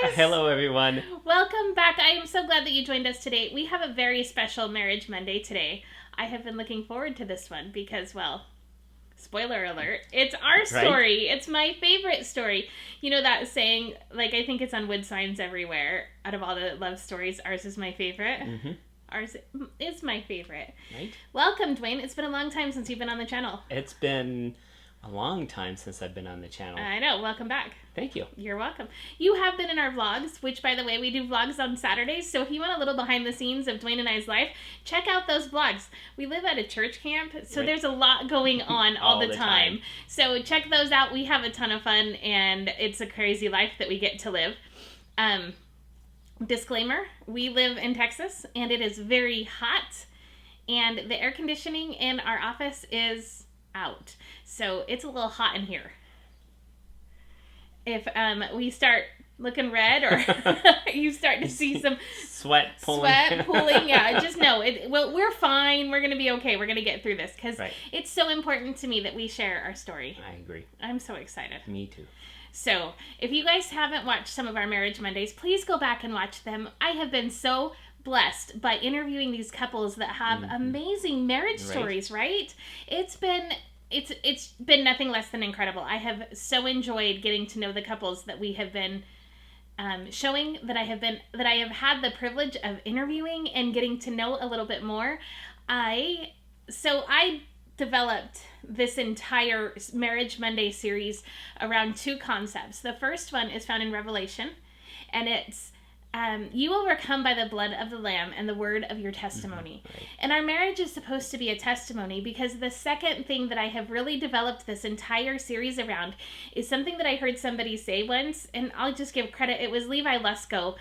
guys! Hello, everyone. Welcome back. I am so glad that you joined us today. We have a very special Marriage Monday today. I have been looking forward to this one because, well, spoiler alert, it's our story. Right? It's my favorite story. You know that saying, like, I think it's on wood signs everywhere. Out of all the love stories, ours is my favorite. Mm-hmm. Ours is my favorite. Right. Welcome, Dwayne. It's been a long time since you've been on the channel. It's been a long time since I've been on the channel. I know. Welcome back. Thank you. You're welcome. You have been in our vlogs, which, by the way, we do vlogs on Saturdays. So if you want a little behind the scenes of Dwayne and I's life, check out those vlogs. We live at a church camp, so There's a lot going on all the time. So check those out. We have a ton of fun, and it's a crazy life that we get to live. Disclaimer, we live in Texas, and it is very hot, and the air conditioning in our office is out. So it's a little hot in here. If we start looking red or you start to see some sweat pooling, yeah, just know it. Well, we're fine. We're going to be okay. We're going to get through this because It's so important to me that we share our story. I agree. I'm so excited. Me too. So if you guys haven't watched some of our Marriage Mondays, please go back and watch them. I have been so blessed by interviewing these couples that have amazing marriage stories, right? It's been nothing less than incredible. I have so enjoyed getting to know the couples that we have been showing, that I have had the privilege of interviewing and getting to know a little bit more. I developed this entire Marriage Monday series around two concepts. The first one is found in Revelation, and it's you overcome by the blood of the Lamb and the word of your testimony. Right. And our marriage is supposed to be a testimony, because the second thing that I have really developed this entire series around is something that I heard somebody say once, and I'll just give credit. It was Levi Lusko.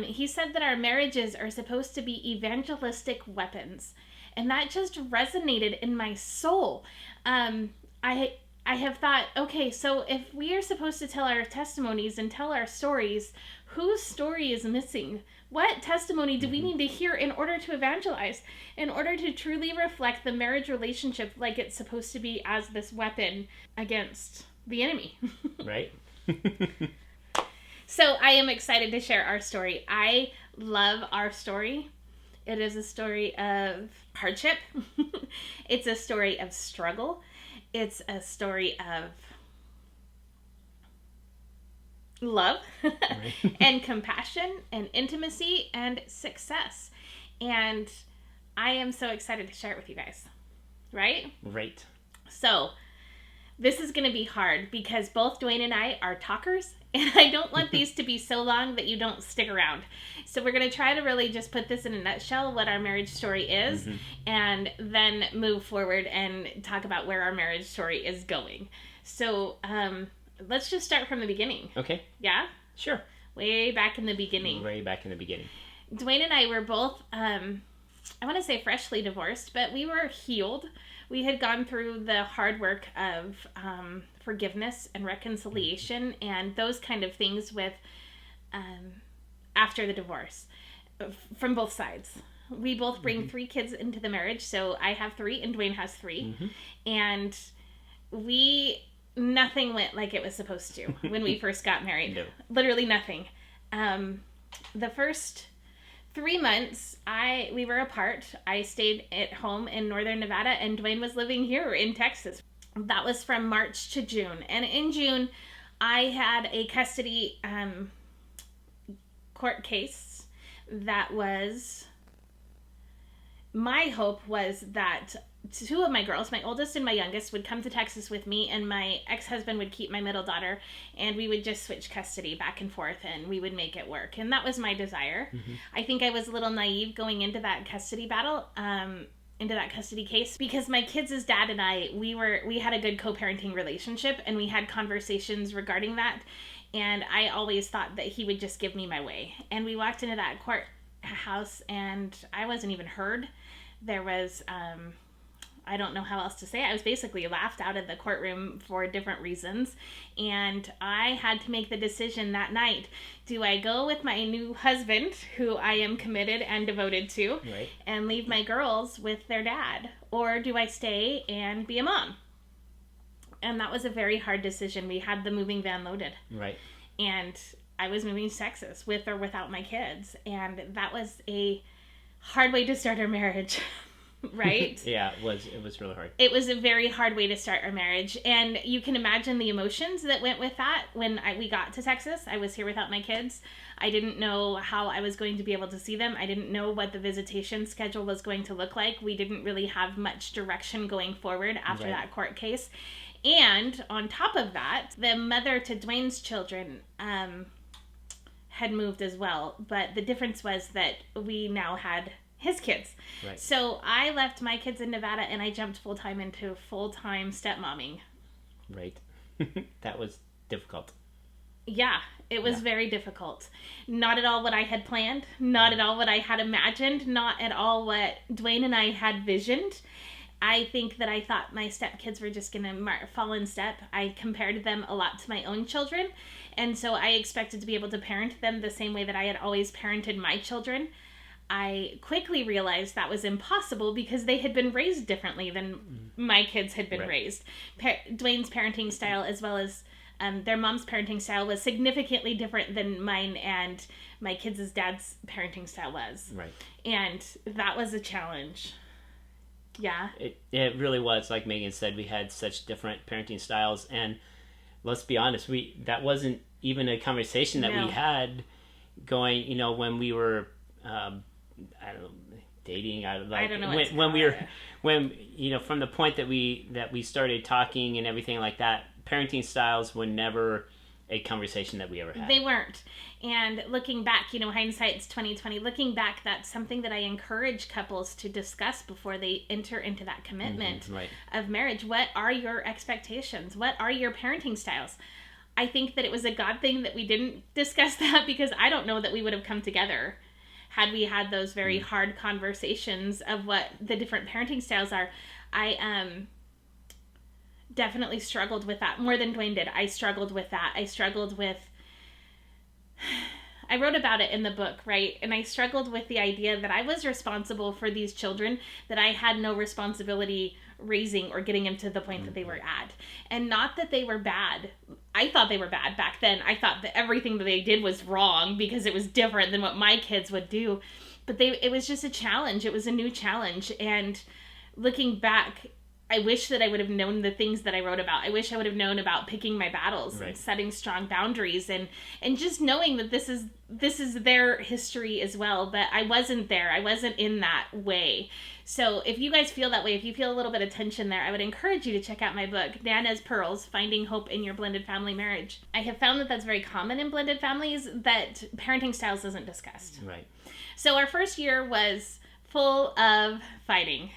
He said that our marriages are supposed to be evangelistic weapons. And that just resonated in my soul. I have thought, okay, so if we are supposed to tell our testimonies and tell our stories, whose story is missing? What testimony do we need to hear in order to evangelize, in order to truly reflect the marriage relationship like it's supposed to be as this weapon against the enemy? Right. So I am excited to share our story. I love our story. It is a story of hardship. It's a story of struggle. It's a story of love and compassion and intimacy and success. And I am so excited to share it with you guys. Right? Right. So this is going to be hard because both Dwayne and I are talkers, and I don't want these to be so long that you don't stick around. So we're going to try to really just put this in a nutshell, what our marriage story is, and then move forward and talk about where our marriage story is going. So let's just start from the beginning. Okay. Yeah? Sure. Way back in the beginning. Way back in the beginning. Dwayne and I were both, I want to say freshly divorced, but we were healed. We had gone through the hard work of forgiveness and reconciliation and those kind of things with after the divorce from both sides. We both bring 3 kids into the marriage, so I have 3 and Dwayne has 3. And nothing went like it was supposed to when we first got married. No. Literally nothing. The first 3 months, we were apart. I stayed at home in northern Nevada, and Dwayne was living here in Texas. That was from March to June. And in June, I had a custody court case that was... My hope was that 2 of my girls, my oldest and my youngest, would come to Texas with me, and my ex-husband would keep my middle daughter, and we would just switch custody back and forth, and we would make it work. And that was my desire. I think I was a little naive going into that custody battle, into that custody case, because my kids' dad and I, we had a good co-parenting relationship, and we had conversations regarding that, and I always thought that he would just give me my way. And we walked into that courthouse, and I wasn't even heard. There was... I don't know how else to say it. I was basically laughed out of the courtroom for different reasons. And I had to make the decision that night. Do I go with my new husband, who I am committed and devoted to, and leave my girls with their dad? Or do I stay and be a mom? And that was a very hard decision. We had the moving van loaded. Right. And I was moving to Texas with or without my kids. And that was a hard way to start our marriage. Right? Yeah, it was really hard. It was a very hard way to start our marriage. And you can imagine the emotions that went with that. When we got to Texas, I was here without my kids. I didn't know how I was going to be able to see them. I didn't know what the visitation schedule was going to look like. We didn't really have much direction going forward after that court case. And on top of that, the mother to Dwayne's children had moved as well. But the difference was that we now had his kids. Right. So I left my kids in Nevada and I jumped full-time into full-time stepmomming. Right. That was difficult. Yeah, it was very difficult. Not at all what I had planned. Not at all what I had imagined. Not at all what Dwayne and I had visioned. I think that I thought my stepkids were just going to fall in step. I compared them a lot to my own children. And so I expected to be able to parent them the same way that I had always parented my children. I quickly realized that was impossible because they had been raised differently than my kids had been raised. Dwayne's parenting style, as well as their mom's parenting style, was significantly different than mine and my kids' dad's parenting style was. Right. And that was a challenge. Yeah. It really was. Like Megan said, we had such different parenting styles, and let's be honest, that wasn't even a conversation that we had going, when we were I don't know, dating. I don't know when from the point that we started talking and everything like that, parenting styles were never a conversation that we ever had. They weren't. And looking back, hindsight's 2020. Looking back, that's something that I encourage couples to discuss before they enter into that commitment of marriage. What are your expectations? What are your parenting styles? I think that it was a God thing that we didn't discuss that, because I don't know that we would have come together had we had those very hard conversations of what the different parenting styles are. I definitely struggled with that more than Dwayne did. I struggled with that. I wrote about it in the book, right? And I struggled with the idea that I was responsible for these children that I had no responsibility raising or getting them to the point that they were at. And not that they were bad. I thought they were bad back then. I thought that everything that they did was wrong because it was different than what my kids would do. But it was just a challenge. It was a new challenge. And looking back, I wish that I would have known the things that I wrote about. I wish I would have known about picking my battles and setting strong boundaries and just knowing that this is their history as well. But I wasn't there. I wasn't in that way. So if you guys feel that way, if you feel a little bit of tension there, I would encourage you to check out my book, Nana's Pearls, Finding Hope in Your Blended Family Marriage. I have found that that's very common in blended families, that parenting styles isn't discussed. Right. So our first year was full of fighting.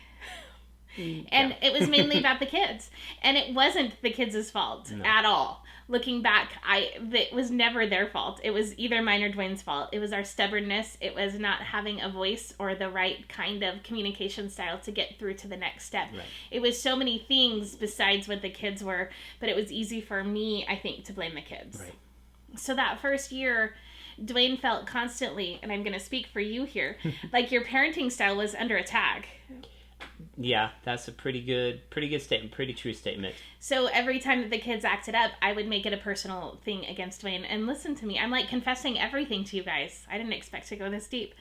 And it was mainly about the kids. And it wasn't the kids' fault at all. Looking back, it was never their fault. It was either mine or Dwayne's fault. It was our stubbornness. It was not having a voice or the right kind of communication style to get through to the next step. Right. It was so many things besides what the kids were, but it was easy for me, I think, to blame the kids. Right. So that first year, Dwayne felt constantly, and I'm going to speak for you here, like your parenting style was under attack. Yeah, that's a pretty good statement, pretty true statement. So every time that the kids acted up, I would make it a personal thing against Dwayne. And listen to me, I'm like confessing everything to you guys. I didn't expect to go this deep.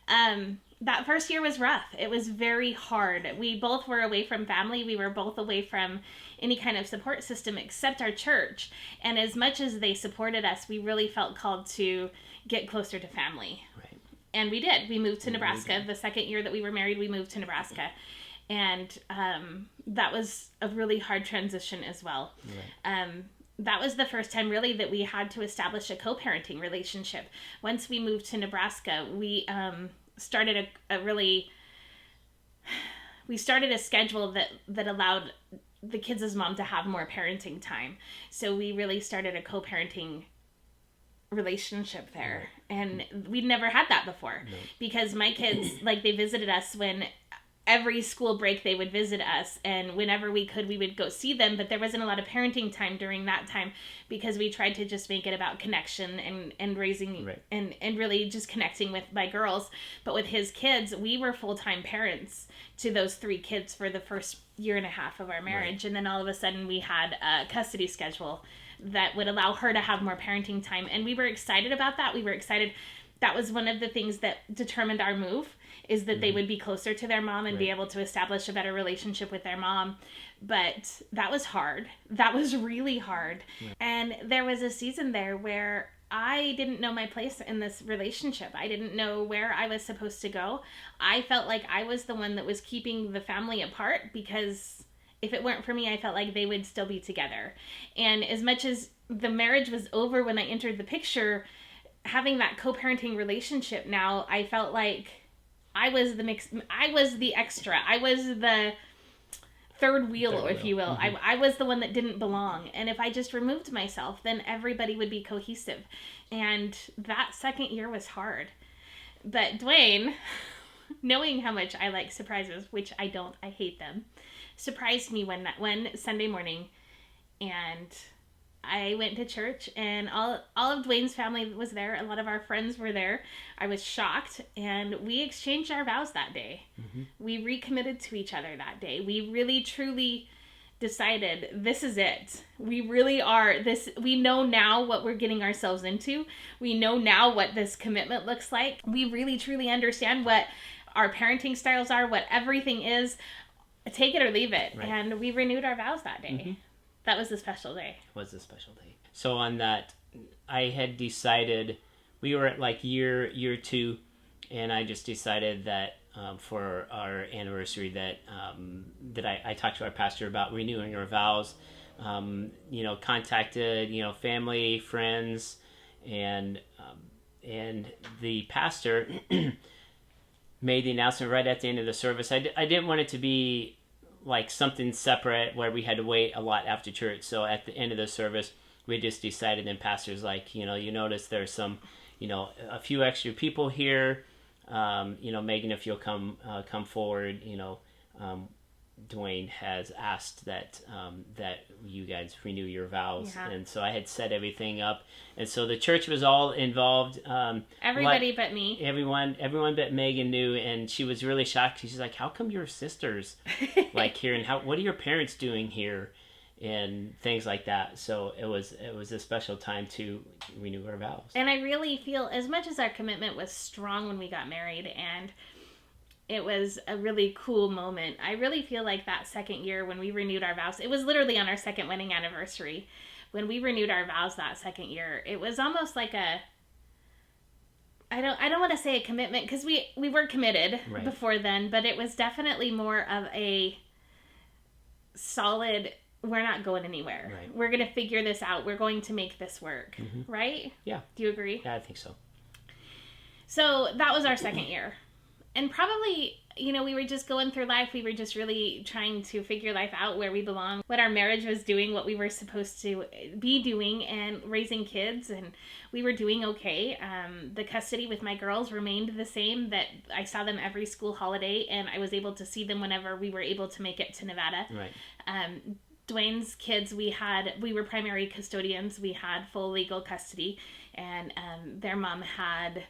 That first year was rough. It was very hard. We both were away from family. We were both away from any kind of support system except our church. And as much as they supported us, we really felt called to get closer to family. Right. And we did. We moved to Nebraska. The second year that we were married, we moved to Nebraska. And that was a really hard transition as well. Right. That was the first time really that we had to establish a co-parenting relationship. Once we moved to Nebraska, we started a schedule that allowed the kids' mom to have more parenting time. So we really started a co-parenting relationship there. And we'd never had that before. No. Because my kids, they visited us when every school break they would visit us, and whenever we could, we would go see them, but there wasn't a lot of parenting time during that time because we tried to just make it about connection and raising and really just connecting with my girls. But with his kids, we were full-time parents to those 3 kids for the first year and a half of our marriage. Right. And then all of a sudden we had a custody schedule that would allow her to have more parenting time. And we were excited about that. We were excited. That was one of the things that determined our move, is that they would be closer to their mom and be able to establish a better relationship with their mom. But that was hard. That was really hard. Yeah. And there was a season there where I didn't know my place in this relationship. I didn't know where I was supposed to go. I felt like I was the one that was keeping the family apart, because if it weren't for me, I felt like they would still be together. And as much as the marriage was over when I entered the picture, having that co-parenting relationship now, I felt like I was the extra. I was the third wheel, if you will. Mm-hmm. I was the one that didn't belong. And if I just removed myself, then everybody would be cohesive. And that second year was hard. But Dwayne, knowing how much I like surprises, which I don't, I hate them, surprised me one Sunday morning, and I went to church, and all of Dwayne's family was there. A lot of our friends were there. I was shocked, and we exchanged our vows that day. Mm-hmm. We recommitted to each other that day. We really, truly decided, this is it. We really are this. We know now what we're getting ourselves into. We know now what this commitment looks like. We really, truly understand what our parenting styles are, what everything is. Take it or leave it. Right. And we renewed our vows that day. Mm-hmm. That was a special day. It was a special day. So on that, I had decided, we were at like year 2, and I just decided that for our anniversary that I talked to our pastor about renewing our vows. Contacted family, friends, and the pastor made the announcement right at the end of the service. I didn't want it to be like something separate where we had to wait a lot after church. So at the end of the service, we just decided, and pastor's like, you notice there's some, a few extra people here. Megan, if you'll come forward, Dwayne has asked that you guys renew your vows. Yeah. And so I had set everything up. And so the church was all involved. Everybody but me. Everyone but Megan knew, and she was really shocked. She's like, how come your sisters like here, and what are your parents doing here? And things like that. So it was a special time to renew our vows. And I really feel, as much as our commitment was strong when we got married, and it was a really cool moment, I really feel like that second year when we renewed our vows, it was literally on our second wedding anniversary. When we renewed our vows that second year, it was almost like I don't want to say a commitment, because we were committed right. before then, but it was definitely more of a solid, we're not going anywhere. Right. We're going to figure this out. We're going to make this work. Mm-hmm. Right? Yeah. Do you agree? Yeah, I think so. So that was our second year. And probably, we were just going through life. We were just really trying to figure life out, where we belong, what our marriage was doing, what we were supposed to be doing, and raising kids. And we were doing okay. The custody with my girls remained the same, that I saw them every school holiday, and I was able to see them whenever we were able to make it to Nevada. Right. Dwayne's kids, we were primary custodians. We had full legal custody, and their mom had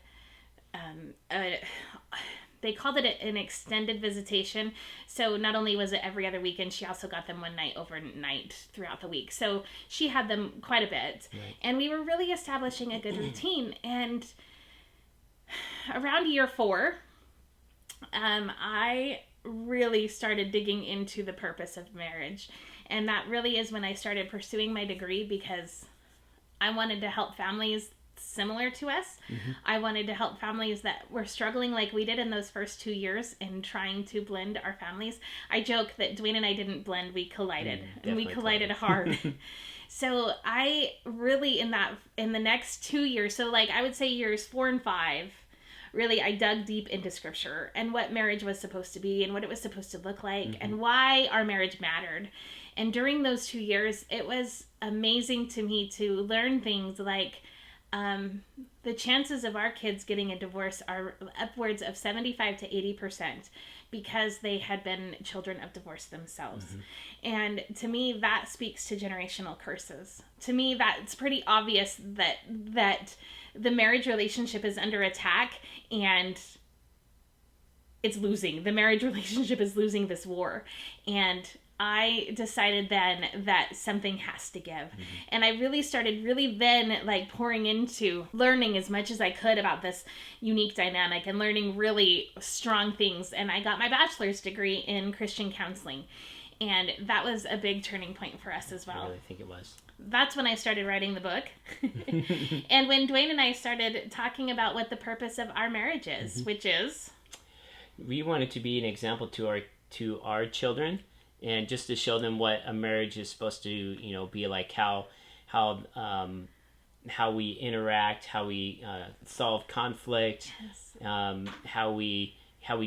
they called it an extended visitation. So not only was it every other weekend, she also got them one night overnight throughout the week. So she had them quite a bit. Right. And we were really establishing a good routine. And around year 4, I really started digging into the purpose of marriage. And that really is when I started pursuing my degree, because I wanted to help families similar to us. Mm-hmm. I wanted to help families that were struggling like we did in those first 2 years in trying to blend our families. I joke that Dwayne and I didn't blend, we collided. And we collided hard. So I really, in the next 2 years, so like I would say years 4 and 5, really I dug deep into scripture and what marriage was supposed to be and what it was supposed to look like, mm-hmm. and why our marriage mattered. And during those 2 years, it was amazing to me to learn things like the chances of our kids getting a divorce are upwards of 75 to 80% because they had been children of divorce themselves. Mm-hmm. And to me, that speaks to generational curses. To me, that's pretty obvious that the marriage relationship is under attack and it's losing. The marriage relationship is losing this war. And I decided then that something has to give. And I really started then like pouring into learning as much as I could about this unique dynamic and learning really strong things. And I got my bachelor's degree in Christian counseling. And that was a big turning point for us as well. I really think it was. That's when I started writing the book. And when Dwayne and I started talking about what the purpose of our marriage is, which is... We wanted to be an example to our children, and just to show them what a marriage is supposed to, be like, how we interact, how we solve conflict, how we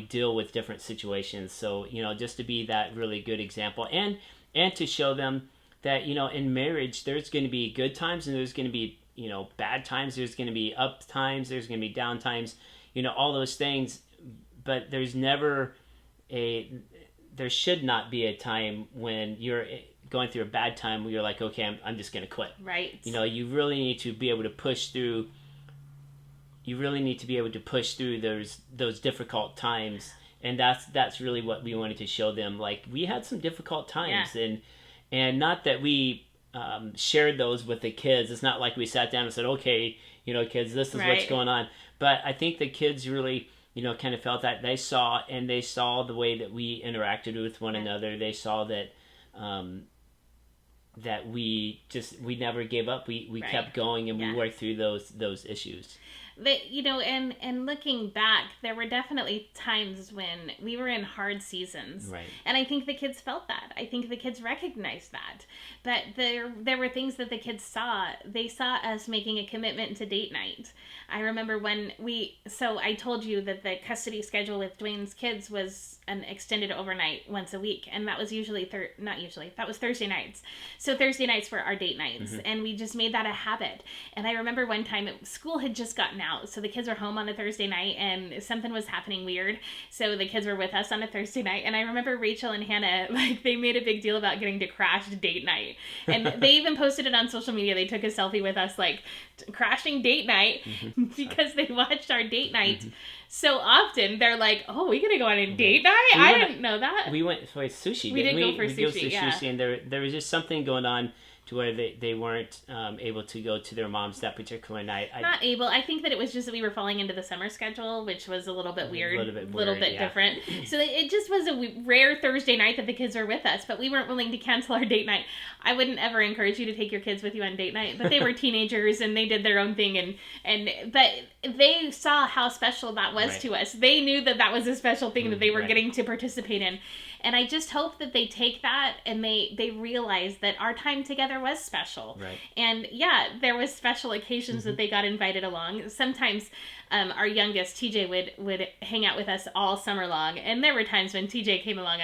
deal with different situations. So, just to be that really good example, and to show them that, in marriage, there's going to be good times and there's going to be, bad times. There's going to be up times. There's going to be down times, all those things. But there's never there should not be a time when you're going through a bad time where you're like, okay, I'm just going to quit. Right. You really need to be able to push through. You really need to be able to push through those difficult times. And that's really what we wanted to show them. Like, we had some difficult times, and not that we shared those with the kids. It's not like we sat down and said, okay, kids, this is what's going on. But I think the kids really, kind of felt that. They saw the way that we interacted with one another. They saw that that we never gave up. We kept going, and we worked through those issues. And looking back, there were definitely times when we were in hard seasons. Right. And I think the kids felt that. I think the kids recognized that. But there were things that the kids saw. They saw us making a commitment to date night. I remember when I told you that the custody schedule with Dwayne's kids was an extended overnight once a week. And that was that was Thursday nights. So Thursday nights were our date nights. And we just made that a habit. And I remember one time school had just gotten out. So the kids were home on a Thursday night and something was happening weird. So the kids were with us on a Thursday night. And I remember Rachel and Hannah, they made a big deal about getting to crash date night. And they even posted it on social media. They took a selfie with us, crashing date night because they watched our date night so often. They're like, oh, we gonna go on a date night? I didn't know that. We went for sushi. We did go for sushi, sushi, and there was just something going on to where they weren't able to go to their moms that particular night. I think that it was just that we were falling into the summer schedule, which was a little bit weird. A little bit different. So it just was a rare Thursday night that the kids were with us, but we weren't willing to cancel our date night. I wouldn't ever encourage you to take your kids with you on date night, but they were teenagers and they did their own thing, but they saw how special that was to us. They knew that was a special thing that they were getting to participate in. And I just hope that they take that and they realize that our time together was special. Right. And there was special occasions that they got invited along. Sometimes our youngest, TJ, would hang out with us all summer long. And there were times when TJ came along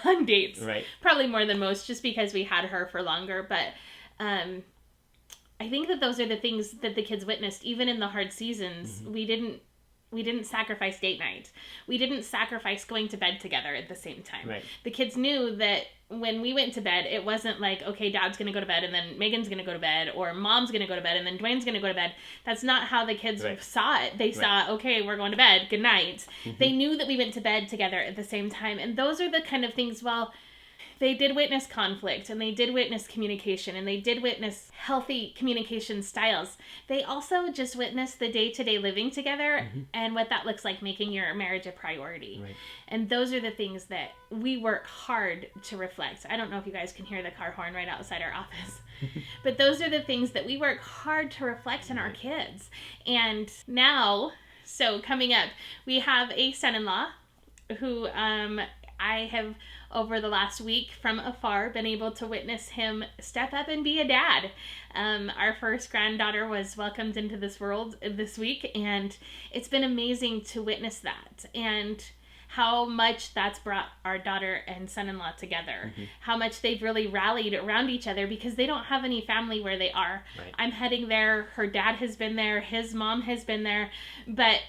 on dates. Right. Probably more than most, just because we had her for longer. But I think that those are the things that the kids witnessed. Even in the hard seasons, we didn't sacrifice date night. We didn't sacrifice going to bed together at the same time. Right. The kids knew that when we went to bed, it wasn't like, okay, Dad's going to go to bed and then Megan's going to go to bed, or Mom's going to go to bed and then Dwayne's going to go to bed. That's not how the kids saw it. They saw, okay, we're going to bed. Good night. They knew that we went to bed together at the same time. And those are the kind of things, they did witness conflict, and they did witness communication, and they did witness healthy communication styles. They also just witnessed the day-to-day living together and what that looks like, making your marriage a priority. Right. And those are the things that we work hard to reflect. I don't know if you guys can hear the car horn right outside our office. But those are the things that we work hard to reflect in our kids. And now, so coming up, we have a son-in-law who I have, over the last week from afar, been able to witness him step up and be a dad. Our first granddaughter was welcomed into this world this week, and it's been amazing to witness that, and how much that's brought our daughter and son-in-law together. How much they've really rallied around each other, because they don't have any family where they are. Right. I'm heading there. Her dad has been there. His mom has been there. But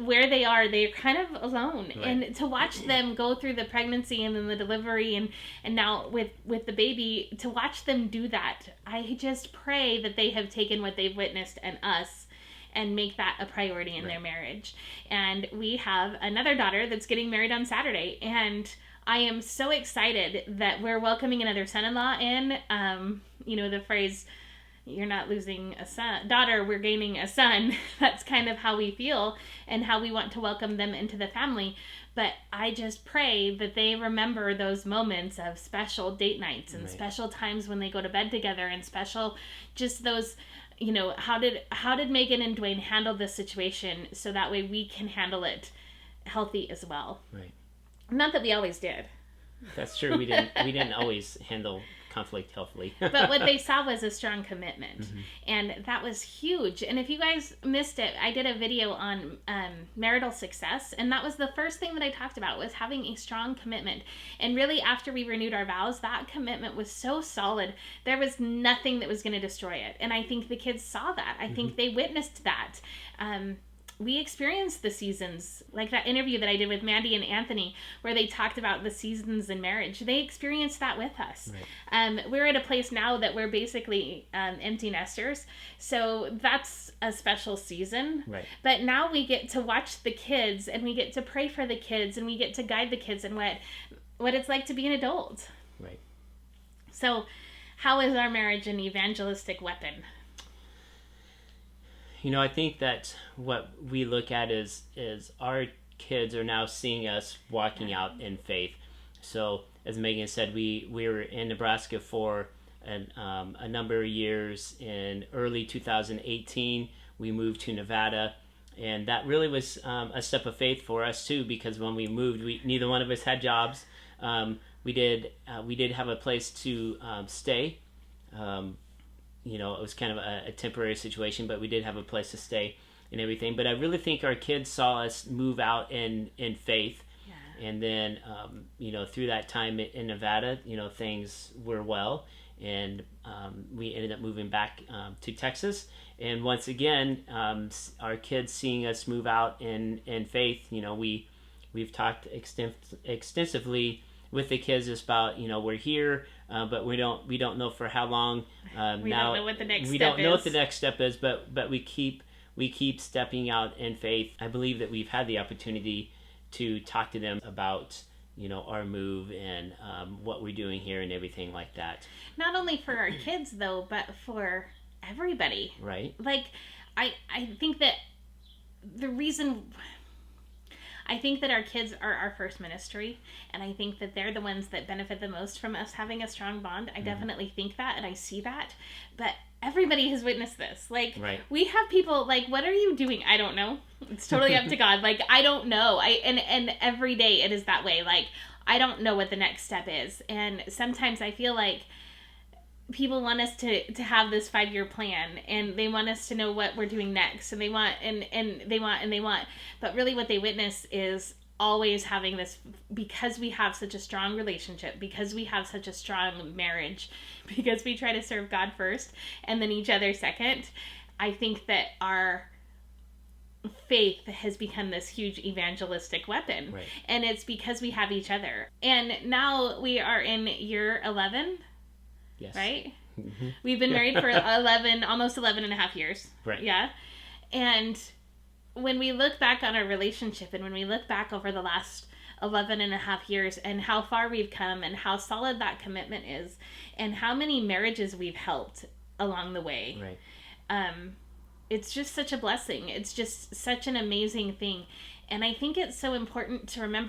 where they are, they're kind of alone. Right. And to watch them go through the pregnancy and then the delivery and now with the baby, to watch them do that, I just pray that they have taken what they've witnessed and us and make that a priority in their marriage. And we have another daughter that's getting married on Saturday, and I am so excited that we're welcoming another son-in-law in. The phrase, you're not losing a daughter, we're gaining a son. That's kind of how we feel and how we want to welcome them into the family. But I just pray that they remember those moments of special date nights and special times when they go to bed together, and special, just those, how did Megan and Dwayne handle this situation, so that way we can handle it healthy as well. Right. Not that we always did. That's true. We didn't always handle conflict healthily. But what they saw was a strong commitment. Mm-hmm. And that was huge. And if you guys missed it, I did a video on marital success. And that was the first thing that I talked about, was having a strong commitment. And really, after we renewed our vows, that commitment was so solid. There was nothing that was going to destroy it. And I think the kids saw that. I think they witnessed that. We experienced the seasons, like that interview that I did with Mandy and Anthony, where they talked about the seasons in marriage. They experienced that with us. Right. We're at a place now that we're basically empty nesters, so that's a special season. Right. But now we get to watch the kids, and we get to pray for the kids, and we get to guide the kids in what it's like to be an adult. Right. So, how is our marriage an evangelistic weapon? I think that what we look at is our kids are now seeing us walking out in faith. So, as Megan said, we were in Nebraska for a number of years. In early 2018, we moved to Nevada, and that really was a step of faith for us too, because when we moved, neither one of us had jobs. We did have a place to stay. It was kind of a temporary situation, but we did have a place to stay and everything. But I really think our kids saw us move out in faith. Yeah. And then, through that time in Nevada, things were well. And we ended up moving back to Texas. And once again, our kids seeing us move out in faith, we've talked extensively with the kids about, we're here, but we don't know for how long. We don't know what the next step is. We don't know what the next step is, but we keep stepping out in faith. I believe that we've had the opportunity to talk to them about, our move and what we're doing here and everything like that. Not only for our kids, though, but for everybody. Right. Like, I think that I think that our kids are our first ministry, and I think that they're the ones that benefit the most from us having a strong bond. I definitely think that, and I see that. But everybody has witnessed this. Like, right. We have people like, what are you doing? I don't know. It's totally up to God. Like, I don't know. And every day it is that way. Like, I don't know what the next step is. And sometimes I feel like people want us to have this 5-year plan, and they want us to know what we're doing next, and they want, but really what they witness is always having this, because we have such a strong relationship, because we have such a strong marriage, because we try to serve God first and then each other second. I think that our faith has become this huge evangelistic weapon. Right. And it's because we have each other. And now we are in year 11. Yes. Right? Mm-hmm. We've been married for almost 11 and a half years. Right. Yeah. And when we look back on our relationship, and when we look back over the last 11 and a half years, and how far we've come, and how solid that commitment is, and how many marriages we've helped along the way. Right. It's just such a blessing. It's just such an amazing thing. And I think it's so important to remember